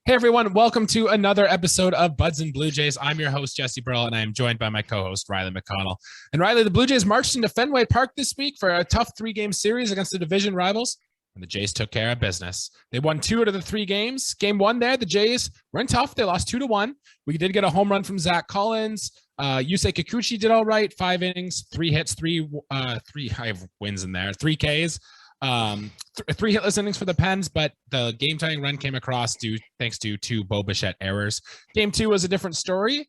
Hey everyone, welcome to another episode of Buds and Blue Jays. I'm your host, Jesse Burrell, and I am joined by my co-host, Riley McConnell. And Riley, the Blue Jays marched into Fenway Park this week for a tough three-game series against the division rivals, and the Jays took care of business. They won 2 out of the 3 games. Game 1 there, the Jays were in tough. They lost 2-1. We did get a home run from Zach Collins. Yusei Kikuchi did all right, 5 innings, 3 hits, 3 I have wins in there, 3 Ks. 3 hitless innings for the Pens, but the game-tying run came across thanks to 2 Bichette errors. Game 2 was a different story.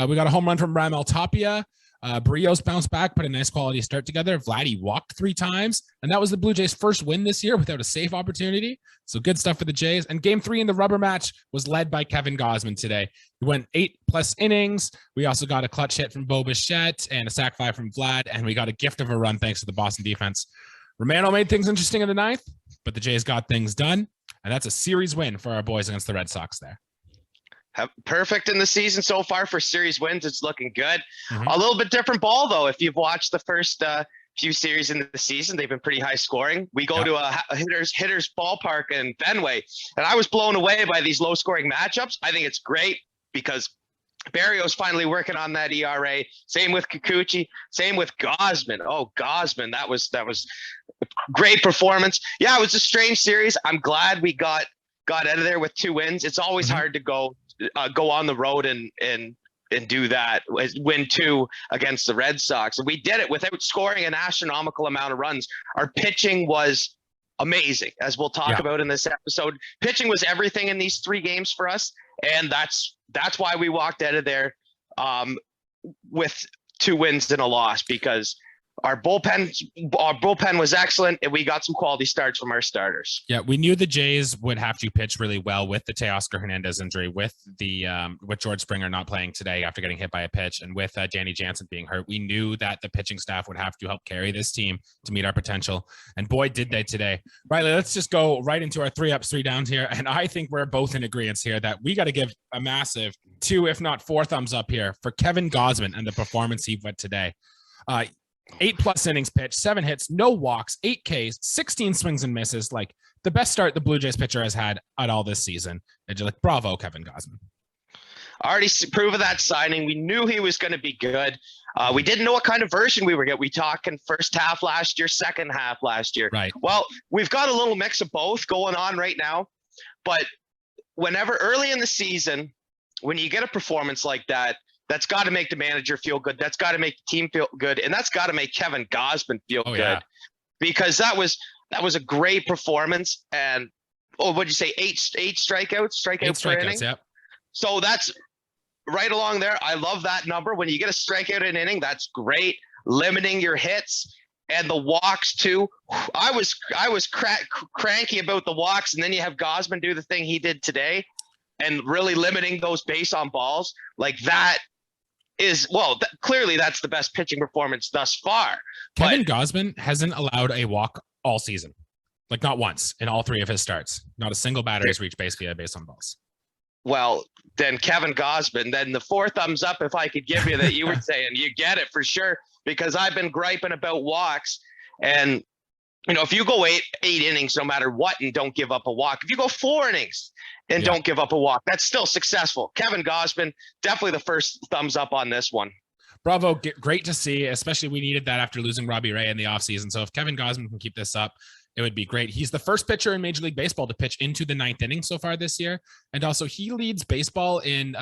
We got a home run from Tapia. Berrios bounced back, put a nice quality start together. Vladdy walked 3 times, and that was the Blue Jays' first win this year without a save opportunity. So good stuff for the Jays. And game 3 in the rubber match was led by Kevin Gausman today. He went 8+ innings. We also got a clutch hit from Bichette and a sac fly from Vlad, and we got a gift of a run thanks to the Boston defense. Romano made things interesting in the 9th, but the Jays got things done, and that's a series win for our boys against the Red Sox there. Perfect in the season so far for series wins. It's looking good. A little bit different ball, though. If you've watched the first few series in the season, they've been pretty high scoring. We go to a hitter's ballpark in Fenway, and I was blown away by these low-scoring matchups. I think it's great because Berrios finally working on that ERA. Same with Kikuchi. Same with Gausman. Oh, Gausman, that was a great performance. Yeah, it was a strange series. I'm glad we got out of there with 2 wins. It's always hard to go on the road and do that, win 2 against the Red Sox. And we did it without scoring an astronomical amount of runs. Our pitching was amazing, as we'll talk about in this episode. Pitching was everything in these 3 games for us, and that's why we walked out of there with 2 wins and a loss, because our bullpen was excellent, and we got some quality starts from our starters. Yeah, we knew the Jays would have to pitch really well with the Teoscar Hernandez injury, with George Springer not playing today after getting hit by a pitch, and with Danny Jansen being hurt. We knew that the pitching staff would have to help carry this team to meet our potential, and boy, did they today. Riley, let's just go right into our 3 ups, 3 downs here, and I think we're both in agreement here that we got to give a massive 2, if not 4 thumbs up here for Kevin Gausman and the performance he put today. 8+ innings pitched, 7 hits, no walks, 8 Ks, 16 swings and misses. Like the best start the Blue Jays pitcher has had at all this season. And you're like, bravo, Kevin Gausman. Already proof of that signing. We knew he was going to be good. We didn't know what kind of version we were getting. We talking first half last year, second half last year. Right. Well, we've got a little mix of both going on right now. But whenever early in the season, when you get a performance like that, that's got to make the manager feel good. That's got to make the team feel good. And that's got to make Kevin Gausman feel good, because that was a great performance. And, what'd you say? 8 strikeouts per inning. Yep. So that's right along there. I love that number. When you get a strikeout in an inning, that's great. Limiting your hits and the walks too. I was cranky about the walks. And then you have Gausman do the thing he did today and really limiting those base on balls like that. Clearly that's the best pitching performance thus far. Kevin Gausman hasn't allowed a walk all season. Like not once in all 3 of his starts. Not a single batter has reached basically a base on balls. Well, then Kevin Gausman, then the 4 thumbs up, if I could give you that, you were saying you get it for sure, because I've been griping about walks. And, if you go 8 innings, no matter what, and don't give up a walk, if you go 4 innings and don't give up a walk, that's still successful. Kevin Gausman, definitely the first thumbs up on this one. Bravo. Great to see, especially we needed that after losing Robbie Ray in the offseason. So if Kevin Gausman can keep this up, it would be great. He's the first pitcher in Major League Baseball to pitch into the 9th inning so far this year. And also he leads baseball in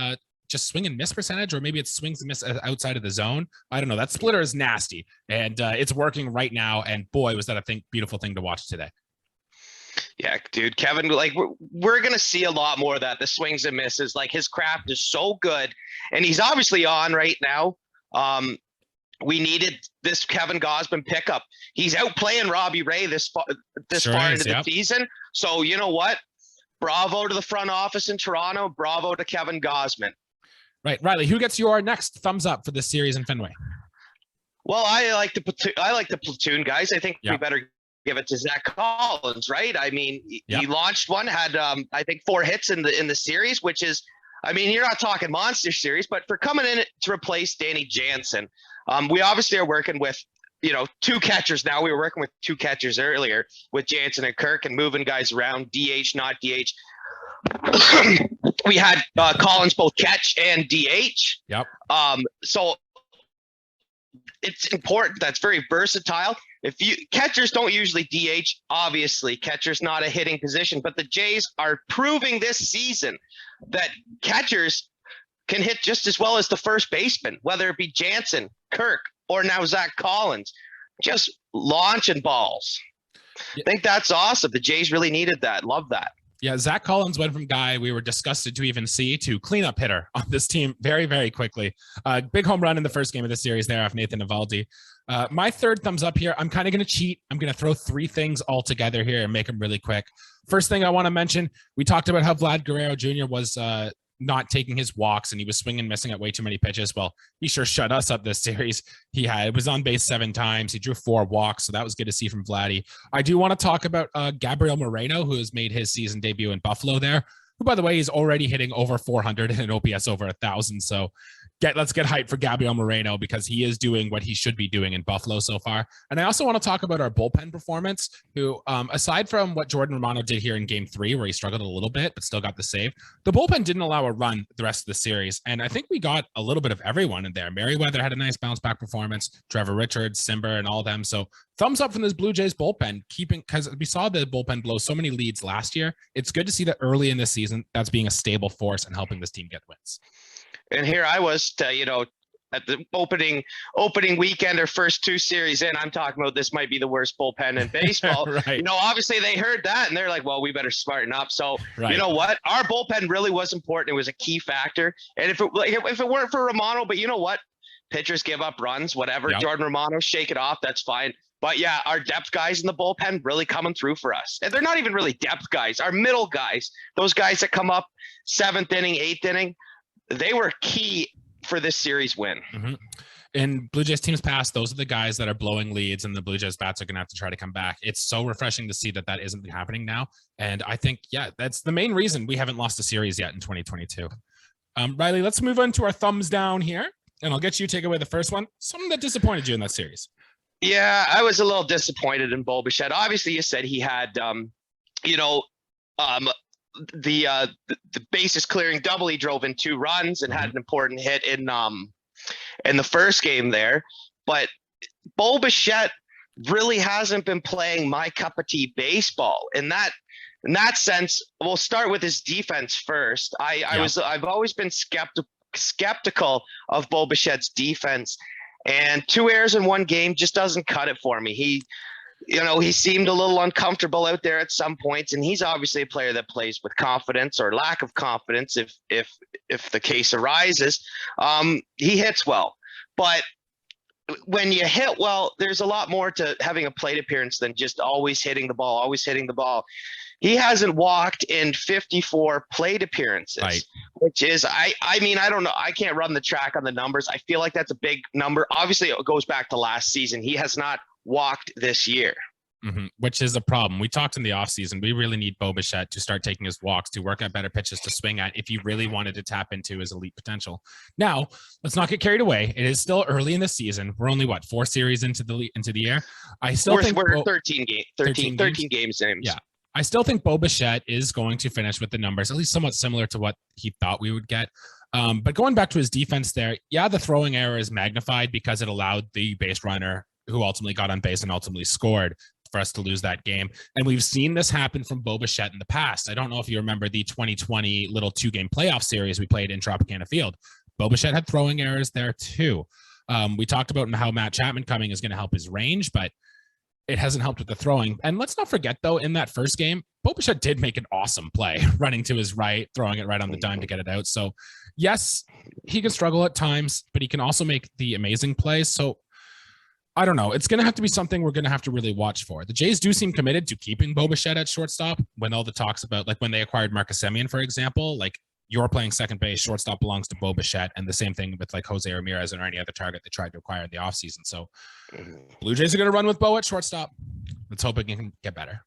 just swing and miss percentage, or maybe it's swings and miss outside of the zone. I don't know. That splitter is nasty, and it's working right now. And boy, was that a beautiful thing to watch today. Yeah, dude, Kevin, like we're going to see a lot more of that. The swings and misses, like his craft is so good, and he's obviously on right now. We needed this Kevin Gausman pickup. He's out playing Robbie Ray this far into the season. So you know what? Bravo to the front office in Toronto. Bravo to Kevin Gausman. Right, Riley, who gets your next thumbs up for this series in Fenway? Well, I like the platoon guys. I think we better give it to Zach Collins, right? I mean, he launched one, had I think 4 hits in the series, which is, I mean, you're not talking monster series, but for coming in to replace Danny Jansen, we obviously are working with 2 catchers now. We were working with 2 catchers earlier with Jansen and Kirk and moving guys around, DH, not DH. We had Collins both catch and DH. Yep. So it's important. That's very versatile. Catchers don't usually DH, obviously. Catcher's not a hitting position, but the Jays are proving this season that catchers can hit just as well as the first baseman, whether it be Jansen, Kirk, or now Zach Collins, just launching balls. Yeah. I think that's awesome. The Jays really needed that. Love that. Yeah, Zach Collins went from guy we were disgusted to even see to cleanup hitter on this team very, very quickly. Big home run in the first game of the series there off Nathan Eovaldi. My third thumbs up here, I'm kind of going to cheat. I'm going to throw three things all together here and make them really quick. First thing I want to mention, we talked about how Vlad Guerrero Jr. was not taking his walks and he was swinging, missing at way too many pitches. Well, he sure shut us up this series. He was on base 7 times. He drew 4 walks, so that was good to see from Vladdy. I do want to talk about Gabriel Moreno, who has made his season debut in Buffalo there, who, by the way, is already hitting over 400 and an OPS over 1,000. So let's get hyped for Gabriel Moreno because he is doing what he should be doing in Buffalo so far. And I also want to talk about our bullpen performance, who, aside from what Jordan Romano did here in game 3, where he struggled a little bit, but still got the save, the bullpen didn't allow a run the rest of the series. And I think we got a little bit of everyone in there. Merriweather had a nice bounce back performance, Trevor Richards, Simber, and all of them. So thumbs up from this Blue Jays bullpen, because we saw the bullpen blow so many leads last year. It's good to see that early in this season, that's being a stable force and helping this team get wins. And here I was, at the opening weekend or first 2 series in, I'm talking about this might be the worst bullpen in baseball. Right. Obviously they heard that and they're like, well, we better smarten up. So right. You know what? Our bullpen really was important. It was a key factor. And if it weren't for Romano, but you know what? Pitchers give up runs, whatever. Yep. Jordan Romano, shake it off. That's fine. But yeah, our depth guys in the bullpen really coming through for us. And they're not even really depth guys. Our middle guys, those guys that come up 7th inning, 8th inning, they were key for this series win. Mm-hmm. In Blue Jays teams past, those are the guys that are blowing leads, and the Blue Jays bats are going to have to try to come back. It's so refreshing to see that isn't happening now. And I think, yeah, that's the main reason we haven't lost a series yet in 2022. Riley, let's move on to our thumbs down here, and I'll get you to take away the first one. Something that disappointed you in that series. Yeah, I was a little disappointed in Bichette. Obviously, you said he had, the bases clearing double. He drove in 2 runs and had an important hit in the first game there. But Bichette really hasn't been playing my cup of tea baseball. In that sense, we'll start with his defense first. I've always been skeptical of Bichette's defense, and 2 errors in 1 game just doesn't cut it for me. He seemed a little uncomfortable out there at some points, and he's obviously a player that plays with confidence or lack of confidence if the case arises. He hits well, but when you hit well, there's a lot more to having a plate appearance than just always hitting the ball. He hasn't walked in 54 plate appearances, right. Which is, I don't know. I can't run the track on the numbers. I feel like that's a big number. Obviously, it goes back to last season. He has not walked this year. Mm-hmm. Which is a problem. We talked in the offseason. We really need Bichette to start taking his walks, to work at better pitches to swing at if you really wanted to tap into his elite potential. Now, let's not get carried away. It is still early in the season. We're only 4 series into the year. I still think we're 13 games in. Yeah. I still think Bichette is going to finish with the numbers, at least somewhat similar to what he thought we would get. But going back to his defense there, yeah, the throwing error is magnified because it allowed the base runner who ultimately got on base and ultimately scored for us to lose that game. And we've seen this happen from Bichette in the past. I don't know if you remember the 2020 little 2-game playoff series we played in Tropicana Field. Bichette had throwing errors there too. We talked about how Matt Chapman coming is going to help his range, but it hasn't helped with the throwing. And let's not forget, though, in that first game, Bichette did make an awesome play, running to his right, throwing it right on the dime to get it out. So, yes, he can struggle at times, but he can also make the amazing plays. So, I don't know. It's going to have to be something we're going to have to really watch for. The Jays do seem committed to keeping Bichette at shortstop when all the talks about, like when they acquired Marcus Semien, for example, like you're playing second base, shortstop belongs to Bichette, and the same thing with like Jose Ramirez or any other target they tried to acquire in the offseason. So Blue Jays are going to run with Bo at shortstop. Let's hope it can get better.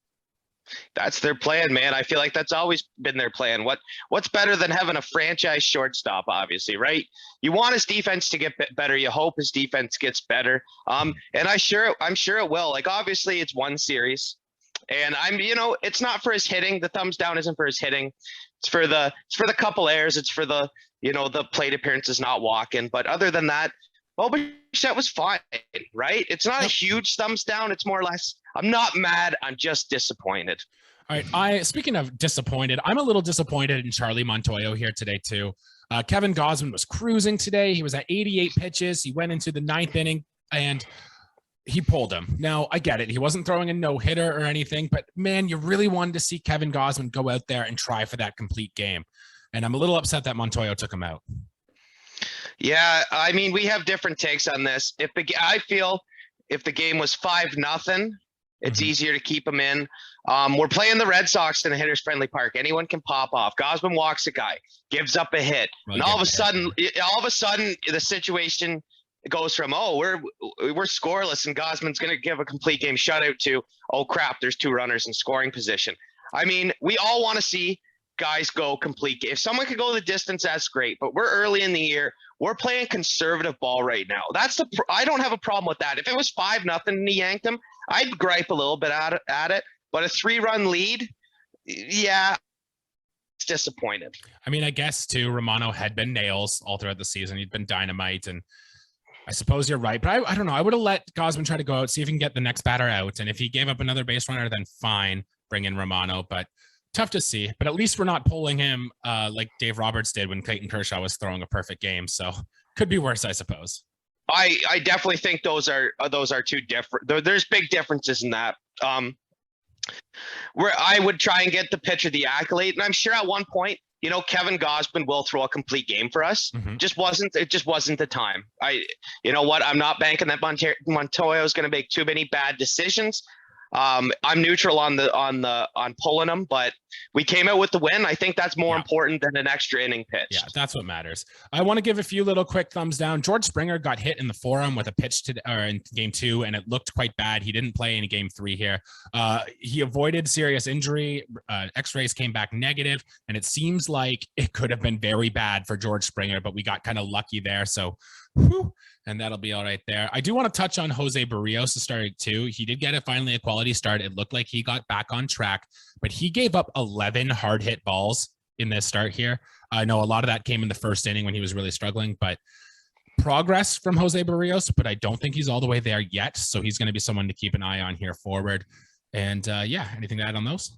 That's their plan, man. I feel like that's always been their plan. What's better than having a franchise shortstop, obviously, right? You want his defense to get better. You hope his defense gets better. And I'm sure it will. Like, obviously it's 1 series, and it's not for his hitting. The thumbs down isn't for his hitting. It's for the couple errors. It's for the the plate appearances not walking. But other than that, well, Bichette was fine, right? It's not a huge thumbs down. It's more or less, I'm not mad. I'm just disappointed. All right. Speaking of disappointed, I'm a little disappointed in Charlie Montoyo here today too. Kevin Gausman was cruising today. He was at 88 pitches. He went into the 9th inning and he pulled him. Now, I get it. He wasn't throwing a no-hitter or anything, but man, you really wanted to see Kevin Gausman go out there and try for that complete game. And I'm a little upset that Montoyo took him out. Yeah, I mean, we have different takes on this. I feel if the game was 5-0, it's easier to keep him in. We're playing the Red Sox in a hitter's friendly park. Anyone can pop off. Gausman walks a guy, gives up a hit, and all of a sudden, the situation goes from we're scoreless and Gausman's going to give a complete game shutout to oh crap, there's 2 runners in scoring position. I mean, we all want to see guys go complete game. If someone could go the distance, that's great. But we're early in the year. We're playing conservative ball right now. I don't have a problem with that. If it was 5-0 and he yanked him, I'd gripe a little bit at it. But a 3-run lead, yeah, it's disappointed. I mean, I guess too, Romano had been nails all throughout the season. He'd been dynamite, and I suppose you're right. But I don't know. I would have let Gausman try to go out, see if he can get the next batter out. And if he gave up another base runner, then fine, bring in Romano. But tough to see. But at least we're not pulling him like Dave Roberts did when Clayton Kershaw was throwing a perfect game. So could be worse, I suppose. I definitely think those are two different. There's big differences in that. Where I would try and get the pitcher the accolade, and I'm sure at one point, Kevin Gausman will throw a complete game for us. It just wasn't the time. You know what? I'm not banking that Montoyo is going to make too many bad decisions. I'm neutral on pulling them, but we came out with the win. I think that's more important than an extra inning pitch. Yeah, that's what matters. I want to give a few little quick thumbs down. George Springer got hit in the forearm with a pitch in game 2, and it looked quite bad. He didn't play in game 3 here. He avoided serious injury. X-rays came back negative, and it seems like it could have been very bad for George Springer, but we got kind of lucky there. So, and that'll be all right there. I do want to touch on Jose Berrios to start too. He did get finally a quality start. It looked like he got back on track, but he gave up 11 hard hit balls in this start here. I know a lot of that came in the first inning when he was really struggling, but progress from Jose Berrios, but I don't think he's all the way there yet. So he's going to be someone to keep an eye on here forward. And anything to add on those?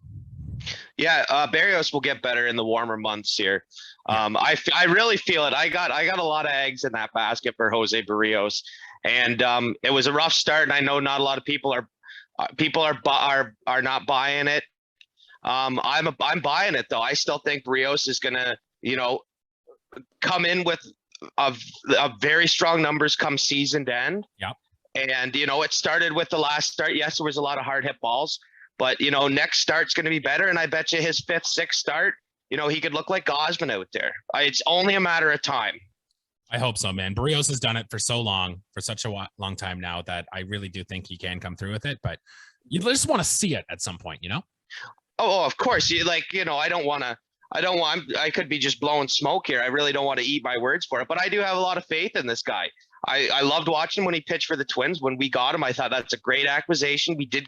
Yeah, Berrios will get better in the warmer months here. I really feel it. I got a lot of eggs in that basket for Jose Berrios, and it was a rough start. And I know not a lot of people are not buying it. I'm buying it though. I still think Berrios is gonna come in with a very strong numbers come season end. Yep. And it started with the last start. Yes, there was a lot of hard hit balls. But, next start's going to be better. And I bet you his 5th, 6th start, he could look like Gausman out there. It's only a matter of time. I hope so, man. Berrios has done it for such a long time now that I really do think he can come through with it. But you just want to see it at some point, Oh, of course. I could be just blowing smoke here. I really don't want to eat my words for it. But I do have a lot of faith in this guy. I loved watching him when he pitched for the Twins. When we got him, I thought that's a great acquisition. We did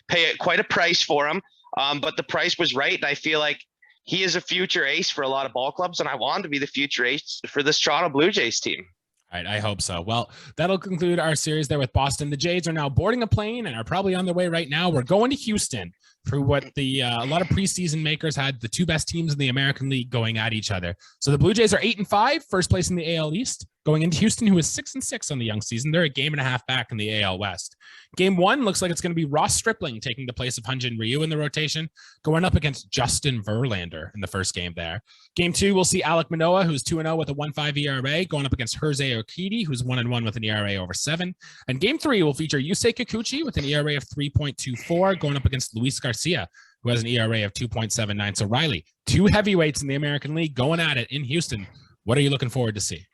pay quite a price for him, but the price was right. And I feel like he is a future ace for a lot of ball clubs, and I want him to be the future ace for this Toronto Blue Jays team. All right, I hope so. Well, that'll conclude our series there with Boston. The Jays are now boarding a plane and are probably on their way right now. We're going to Houston for what a lot of preseason makers had the 2 best teams in the American League going at each other. So the Blue Jays are 8-5, first place in the AL East, going into Houston, who is 6-6 on the young season. They're a game and a half back in the AL West. Game 1 looks like it's going to be Ross Stripling taking the place of Hyun-Jin Ryu in the rotation, going up against Justin Verlander in the first game there. Game 2, we'll see Alek Manoah, who's 2-0 with a 1.5 ERA, going up against Jose Urquidy, who's 1-1 with an ERA over 7. And Game 3 will feature Yusei Kikuchi with an ERA of 3.24, going up against Luis Garcia, who has an ERA of 2.79. So Riley, 2 heavyweights in the American League going at it in Houston. What are you looking forward to see?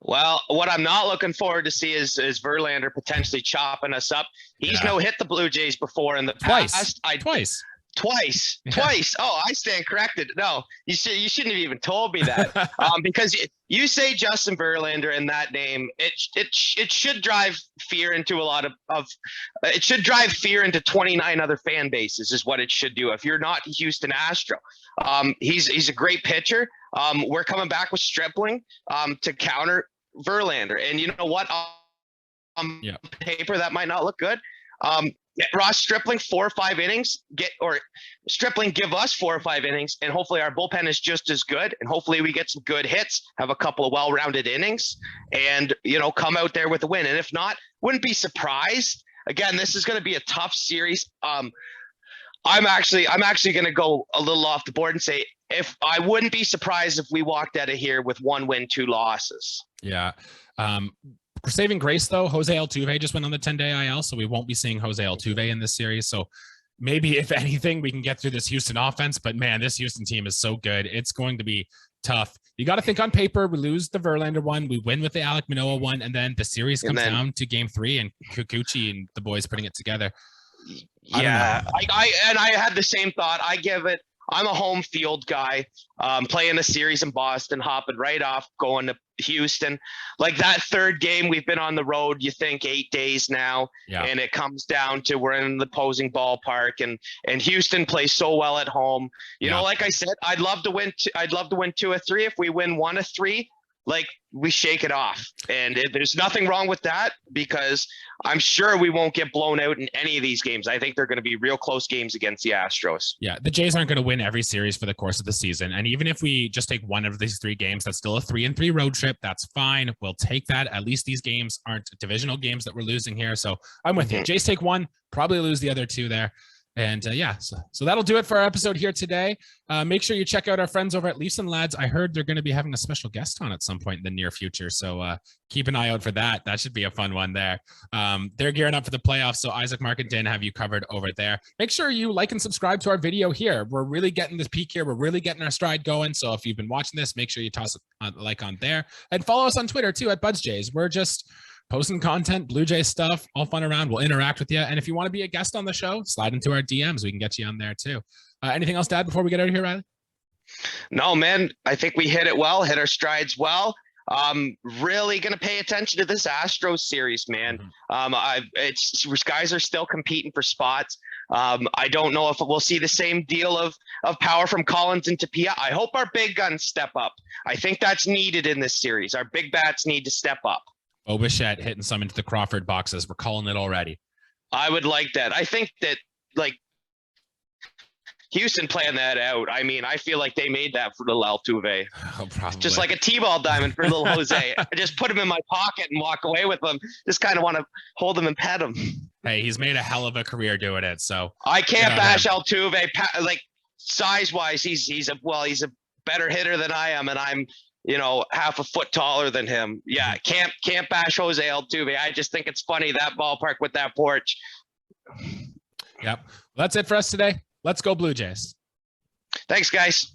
Well, what I'm not looking forward to see is Verlander potentially chopping us up. He's no hit the Blue Jays before in the past. Twice. Twice. Oh, I stand corrected. No, you shouldn't have even told me that. Because you say Justin Verlander in that name, it should drive fear into a lot of it should drive fear into 29 other fan bases is what it should do. If you're not a Houston Astro, he's a great pitcher. We're coming back with Stripling to counter Verlander, and you know what? On paper, that might not look good. Ross Stripling 4 or 5 innings, Stripling give us 4 or 5 innings, and hopefully our bullpen is just as good, and hopefully we get some good hits, have a couple of well-rounded innings, and come out there with a win. And if not, wouldn't be surprised. Again, this is going to be a tough series. I'm actually going to go a little off the board and say if I wouldn't be surprised if we walked out of here with 1 win, 2 losses. Yeah. For saving grace, though, Jose Altuve just went on the 10-day IL, so we won't be seeing Jose Altuve in this series. So maybe, if anything, we can get through this Houston offense. But, man, this Houston team is so good. It's going to be tough. You got to think on paper, we lose the Verlander one, we win with the Alek Manoah one, and then the series comes down to game 3 and Kikuchi and the boys putting it together. Yeah, I had the same thought. I'm a home field guy, playing a series in Boston, hopping right off, going to Houston. Like that third game, we've been on the road, you think 8 days now, and it comes down to we're in the opposing ballpark, and Houston plays so well at home. You know, like I said, I'd love to win 2 or 3. If we win 1 or 3, like we shake it off, and there's nothing wrong with that because I'm sure we won't get blown out in any of these games. I think they're going to be real close games against the Astros. Yeah, the Jays aren't going to win every series for the course of the season, and even if we just take one of these 3 games, that's still a 3-3 road trip. That's fine. We'll take that. At least these games aren't divisional games that we're losing here. So I'm with you. Jays take 1, probably lose the other 2 there. And so that'll do it for our episode here today. Make sure you check out our friends over at Leafs and Lads. I heard they're going to be having a special guest on at some point in the near future. So keep an eye out for that. That should be a fun one there. They're gearing up for the playoffs. So Isaac, Mark, and Dan have you covered over there. Make sure you like and subscribe to our video here. We're really getting this peak here. We're really getting our stride going. So if you've been watching this, make sure you toss a like on there and follow us on Twitter too at BudsJays. We're just posting content, Blue Jay stuff, all fun around. We'll interact with you. And if you want to be a guest on the show, slide into our DMs. We can get you on there too. Anything else to add before we get out of here, Riley? No, man. I think we hit it well, hit our strides well. Really going to pay attention to this Astros series, man. Guys are still competing for spots. I don't know if we'll see the same deal of power from Collins and Tapia. I hope our big guns step up. I think that's needed in this series. Our big bats need to step up. Bichette hitting some into the Crawford boxes. We're calling it already. I would like that. I think that Houston planned that out. I mean, I feel like they made that for little Altuve. Oh, probably. Just like a T-ball diamond for little Jose. I just put him in my pocket and walk away with him. Just kind of want to hold him and pet him. Hey, he's made a hell of a career doing it. So I can't bash Altuve. Like size-wise, he's a better hitter than I am, and I'm half a foot taller than him. Yeah, can't bash Jose Altuve. I just think it's funny, that ballpark with that porch. Yep. Well, that's it for us today. Let's go Blue Jays. Thanks, guys.